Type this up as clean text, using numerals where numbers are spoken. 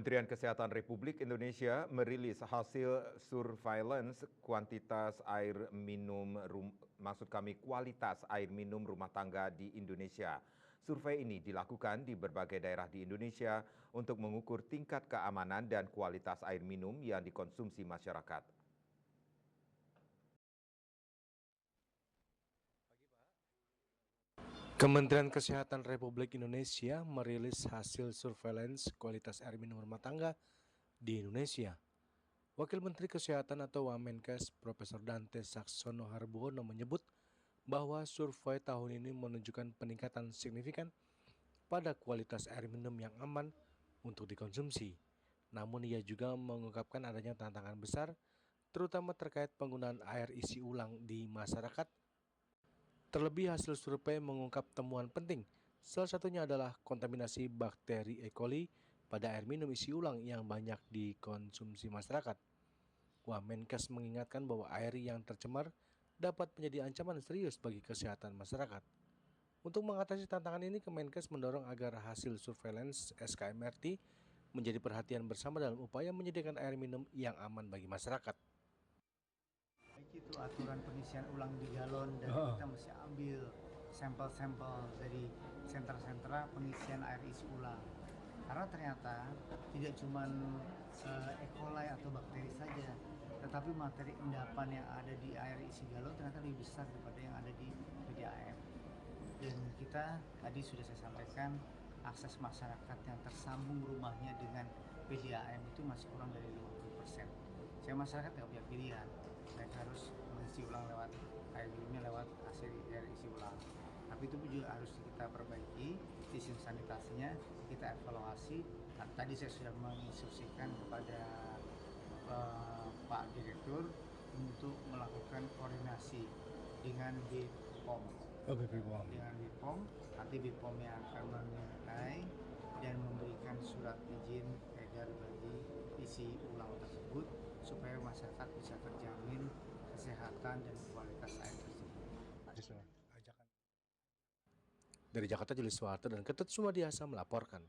Kementerian Kesehatan Republik Indonesia merilis hasil surveillance kualitas air minum rumah tangga di Indonesia. Survei ini dilakukan di berbagai daerah di Indonesia untuk mengukur tingkat keamanan dan kualitas air minum yang dikonsumsi masyarakat. Kementerian Kesehatan Republik Indonesia merilis hasil surveillance kualitas air minum rumah tangga di Indonesia. Wakil Menteri Kesehatan atau Wamenkes Profesor Dante Saxono Harbuono menyebut bahwa survei tahun ini menunjukkan peningkatan signifikan pada kualitas air minum yang aman untuk dikonsumsi. Namun ia juga mengungkapkan adanya tantangan besar, terutama terkait penggunaan air isi ulang di masyarakat. Terlebih hasil survei mengungkap temuan penting, salah satunya adalah kontaminasi bakteri E. coli pada air minum isi ulang yang banyak dikonsumsi masyarakat. Wamenkes mengingatkan bahwa air yang tercemar dapat menjadi ancaman serius bagi kesehatan masyarakat. Untuk mengatasi tantangan ini, Kemenkes mendorong agar hasil surveillance SKMRT menjadi perhatian bersama dalam upaya menyediakan air minum yang aman bagi masyarakat. Itu aturan pengisian ulang di galon dan kita mesti ambil sampel-sampel dari sentra-sentra pengisian air isi ulang. Karena ternyata tidak cuma E. coli atau bakteri saja, tetapi materi endapan yang ada di air isi galon ternyata lebih besar daripada yang ada di PDAM. Dan kita tadi sudah saya sampaikan, akses masyarakat yang tersambung rumahnya dengan PDAM itu masih kurang dari 50%. Saya masyarakat nggak punya pilihan, mereka harus mengisi ulang lewat air minumnya lewat hasil air isi ulang. Tapi itu juga harus kita perbaiki, sistem sanitasinya kita evaluasi. Nah, tadi saya sudah menginstruksikan kepada Pak Direktur untuk melakukan koordinasi dengan BPOM. Dengan BPOM, nanti BPOM yang akan menilai dan memberikan surat izin edar bagi isi ulang tersebut supaya masyarakat bisa terjamin kesehatan dan kualitas air tersebut. Dari Jakarta, Julius Suharto dan Ketut Sumadiasa melaporkan.